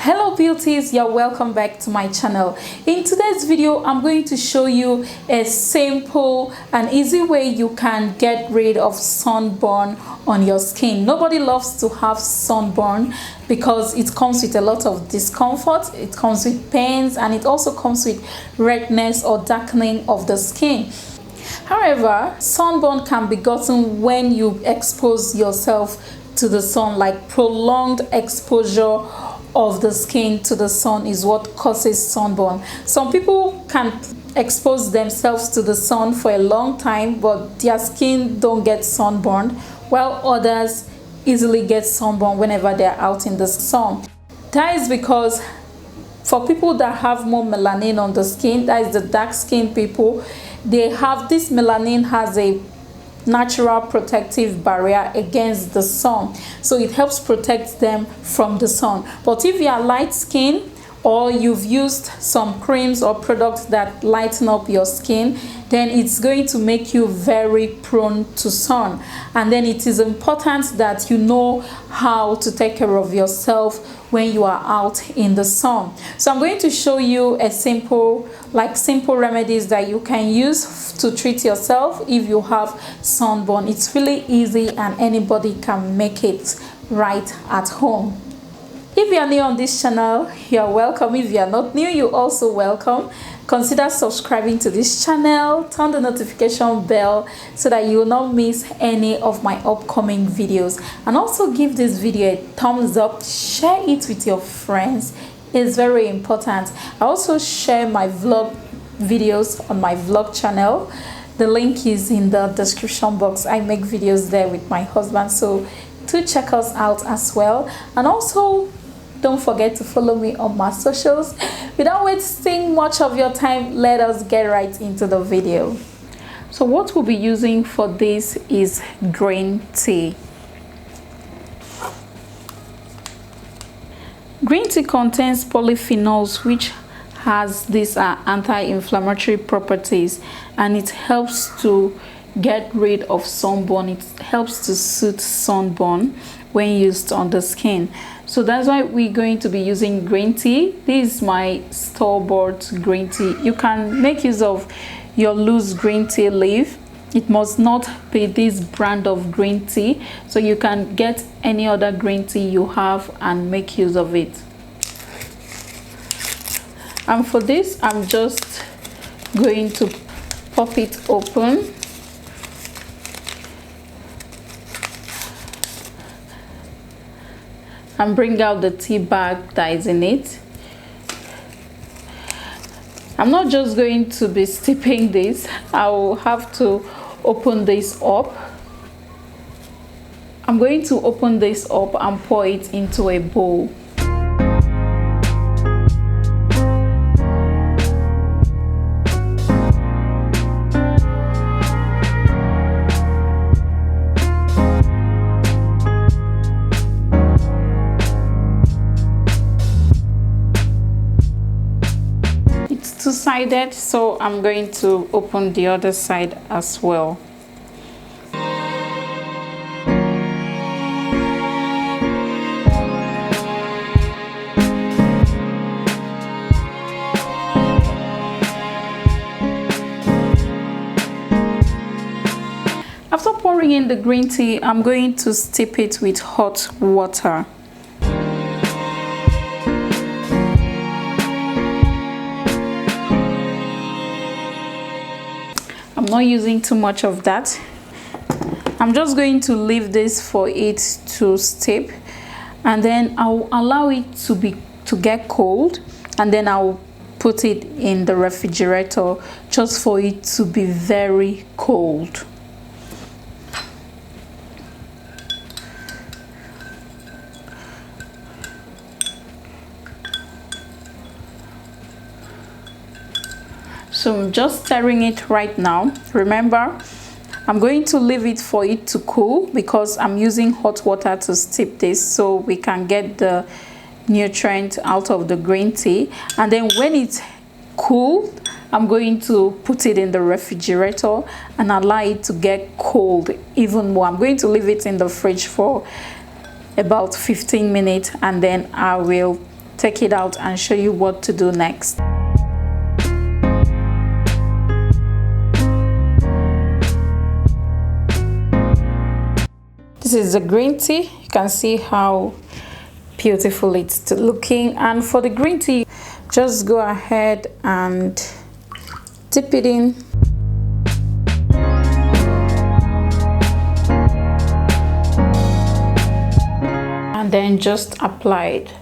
Hello beauties, you're welcome back to my channel. In today's video I'm going to show you a simple and easy way you can get rid of sunburn on your skin. Nobody loves to have sunburn because it comes with a lot of discomfort, it comes with pains, and it also comes with redness or darkening of the skin. However, sunburn can be gotten when you expose yourself to the sun, like prolonged exposure of the skin to the sun is what causes sunburn. Some people can expose themselves to the sun for a long time but their skin don't get sunburned, while others easily get sunburn whenever they're out in the sun. That is because for people that have more melanin on the skin, that is the dark skin people, they have this melanin has a natural protective barrier against the sun, so it helps protect them from the sun. But if you are light skin or you've used some creams or products that lighten up your skin, then it's going to make you very prone to sun. And then it is important that you know how to take care of yourself when you are out in the sun. So I'm going to show you a simple remedies that you can use to treat yourself if you have sunburn. It's really easy and anybody can make it right at home. If you are new on this channel, you're welcome. If you are not new, you're also welcome. Consider subscribing to this channel, turn the notification bell so that you will not miss any of my upcoming videos, and also give this video a thumbs up, share it with your friends. It's very important. I also share my vlog videos on my vlog channel. The link is in the description box. I make videos there with my husband, so do check us out as well. And also don't forget to follow me on my socials. Without wasting much of your time, let us get right into the video. So what we'll be using for this is green tea. Green tea contains polyphenols which has these anti-inflammatory properties, and it helps to get rid of sunburn. It helps to soothe sunburn when used on the skin. So that's why we're going to be using green tea. This is my store-bought green tea. You can make use of your loose green tea leaf. It must not be this brand of green tea, so you can get any other green tea you have and make use of it. And for this, I'm just going to pop it open. And bring out the tea bag that is in it. I'm not just going to be steeping this. I will have to open this up. I'm going to open this up and pour it into a bowl. Two-sided, so I'm going to open the other side as well. After pouring in the green tea, I'm going to steep it with hot water. I'm not using too much of that. I'm just going to leave this for it to steep, and then I'll allow it to get cold, and then I'll put it in the refrigerator just for it to be very cold. So I'm just stirring it right now. Remember, I'm going to leave it for it to cool because I'm using hot water to steep this so we can get the nutrient out of the green tea. And then when it's cool, I'm going to put it in the refrigerator and allow it to get cold even more. I'm going to leave it in the fridge for about 15 minutes and then I will take it out and show you what to do next. This is the green tea. You can see how beautiful it's looking, and for the green tea, just go ahead and dip it in. And then just apply it.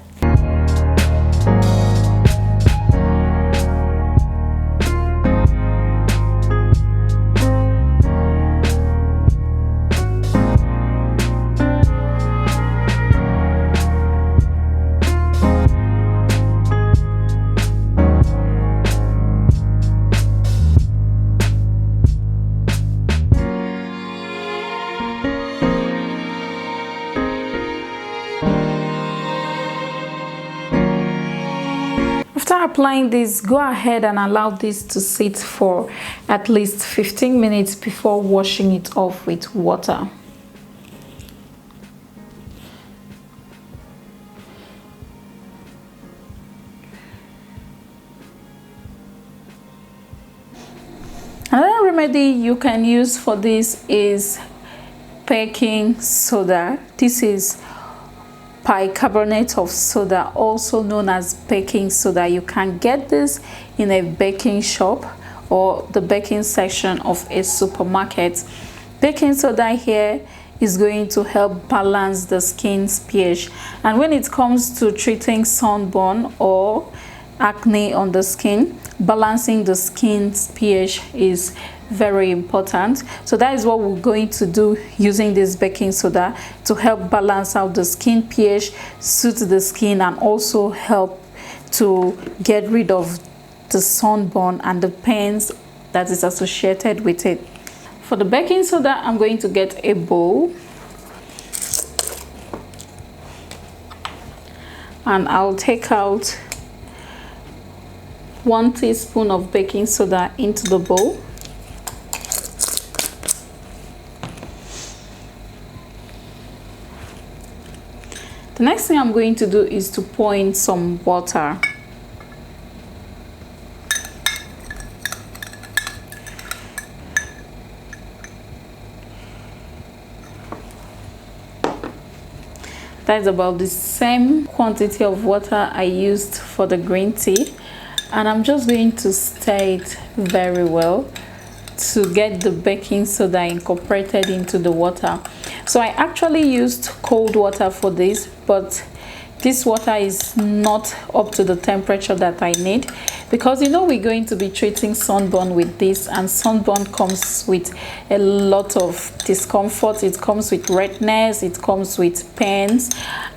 After applying this, go ahead and allow this to sit for at least 15 minutes before washing it off with water. Another remedy you can use for this is baking soda. This is bicarbonate of soda, also known as baking soda. You can get this in a baking shop or the baking section of a supermarket. Baking soda here is going to help balance the skin's pH, and when it comes to treating sunburn or acne on the skin, balancing the skin's pH is very important. So that is what we're going to do using this baking soda, to help balance out the skin pH, suit the skin, and also help to get rid of the sunburn and the pains that is associated with it. For the baking soda, I'm going to get a bowl and I'll take out 1 teaspoon of baking soda into the bowl. The next thing I'm going to do is to pour in some water. That's about the same quantity of water I used for the green tea, and I'm just going to stir it very well to get the baking soda incorporated into the water. So I actually used cold water for this, but this water is not up to the temperature that I need, because you know we're going to be treating sunburn with this, and sunburn comes with a lot of discomfort. It comes with redness, it comes with pains,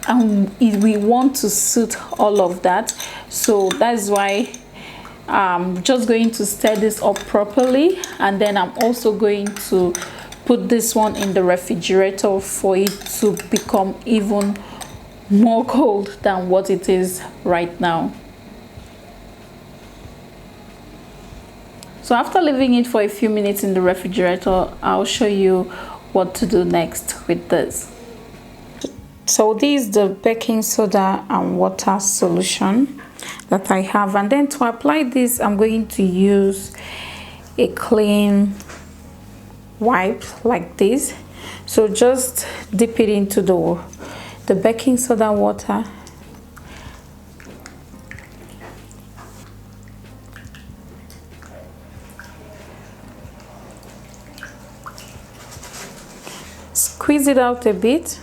and we want to suit all of that. So that's why I'm just going to stir this up properly, and then I'm also going to put this one in the refrigerator for it to become even more cold than what it is right now. So after leaving it for a few minutes in the refrigerator, I'll show you what to do next with this. So this is the baking soda and water solution that I have, and then to apply this, I'm going to use a clean wipe like this. So just dip it into the baking soda water, squeeze it out a bit,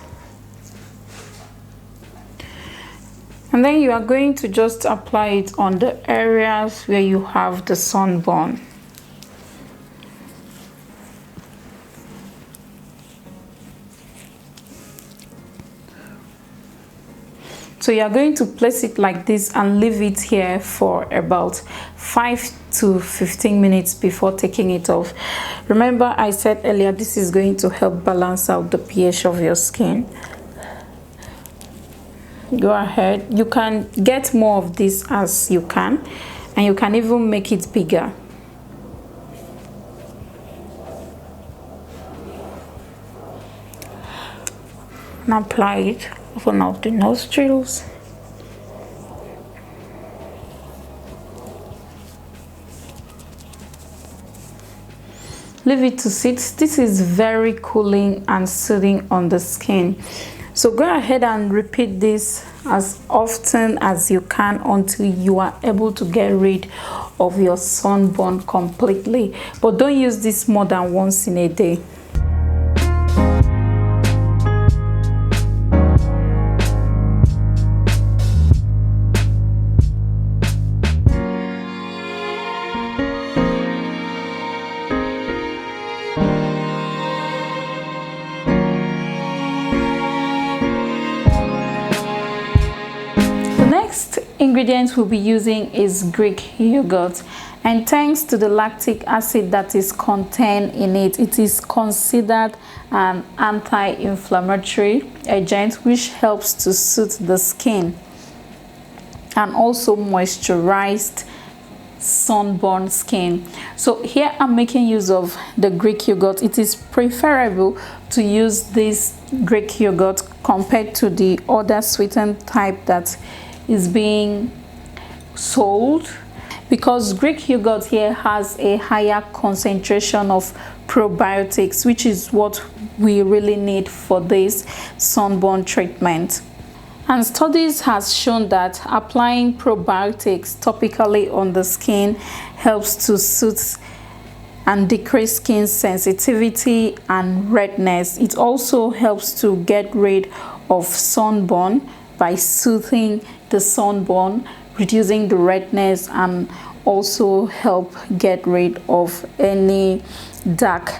and then you are going to just apply it on the areas where you have the sunburn. So you are going to place it like this and leave it here for about 5 to 15 minutes before taking it off. Remember, I said earlier, this is going to help balance out the pH of your skin. Go ahead, you can get more of this as you can, and you can even make it bigger. And apply it, open up the nostrils. leave it to sit. This is very cooling and soothing on the skin. So go ahead and repeat this as often as you can until you are able to get rid of your sunburn completely. But don't use this more than once in a day. Ingredients we'll be using is Greek yogurt, and thanks to the lactic acid that is contained in it, it is considered an anti-inflammatory agent which helps to soothe the skin and also moisturized sunburned skin. So here I'm making use of the Greek yogurt. It is preferable to use this Greek yogurt compared to the other sweetened type that is being sold, because Greek yogurt here has a higher concentration of probiotics, which is what we really need for this sunburn treatment. And studies has shown that applying probiotics topically on the skin helps to soothe and decrease skin sensitivity and redness. It also helps to get rid of sunburn by soothing the sunburn, reducing the redness, and also help get rid of any dark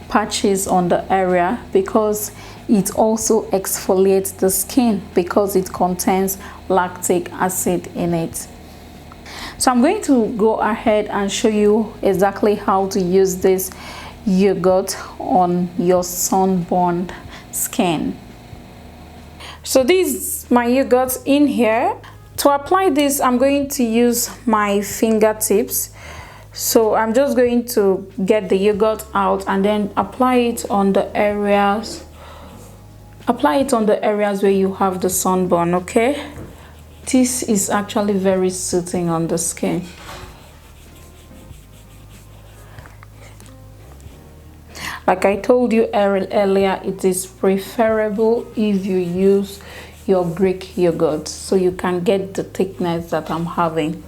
patches on the area, because it also exfoliates the skin because it contains lactic acid in it. So I'm going to go ahead and show you exactly how to use this yogurt on your sunburned skin. So this is my yogurt in here. To apply this, I'm going to use my fingertips. So I'm just going to get the yogurt out and then apply it on the areas. Apply it on the areas where you have the sunburn, okay? This is actually very soothing on the skin. Like I told you earlier, it is preferable if you use your Greek yogurt so you can get the thickness that I'm having.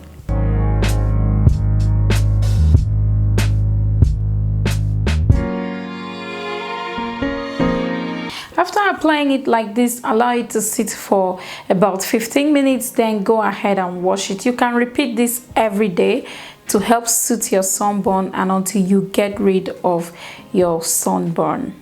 After applying it like this, allow it to sit for about 15 minutes, then go ahead and wash it. You can repeat this every day to help soothe your sunburn and until you get rid of your sunburn.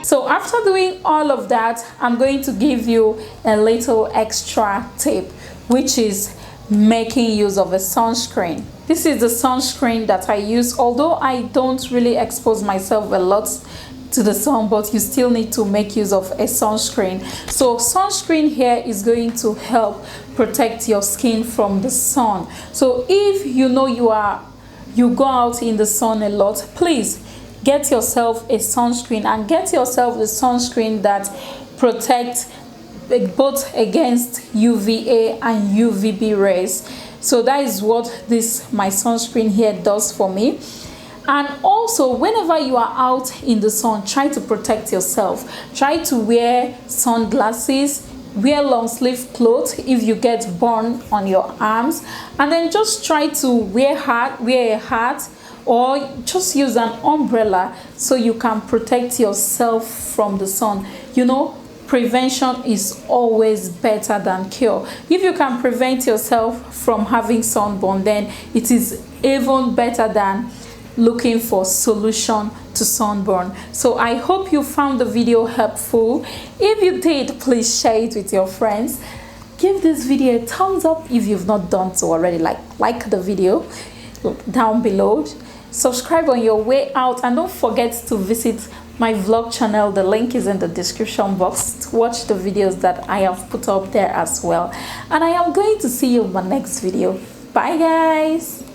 So after doing all of that, I'm going to give you a little extra tip, which is making use of a sunscreen. This is the sunscreen that I use, although I don't really expose myself a lot to the sun, but you still need to make use of a sunscreen. So sunscreen here is going to help protect your skin from the sun. So if you know you go out in the sun a lot, please get yourself a sunscreen, and get yourself a sunscreen that protects both against UVA and UVB rays. So that is what my sunscreen here does for me. And also, whenever you are out in the sun, try to protect yourself. Try to wear sunglasses, wear long sleeve clothes if you get burned on your arms, and then just try to wear a hat, or just use an umbrella so you can protect yourself from the sun. You know, prevention is always better than cure. If you can prevent yourself from having sunburn, then it is even better than looking for solution to sunburn. So I hope you found the video helpful. If you did, please share it with your friends. Give this video a thumbs up if you've not done so already. Like the video down below. Subscribe on your way out, and don't forget to visit my vlog channel. The link is in the description box to watch the videos that I have put up there as well. And I am going to see you in my next video. Bye guys.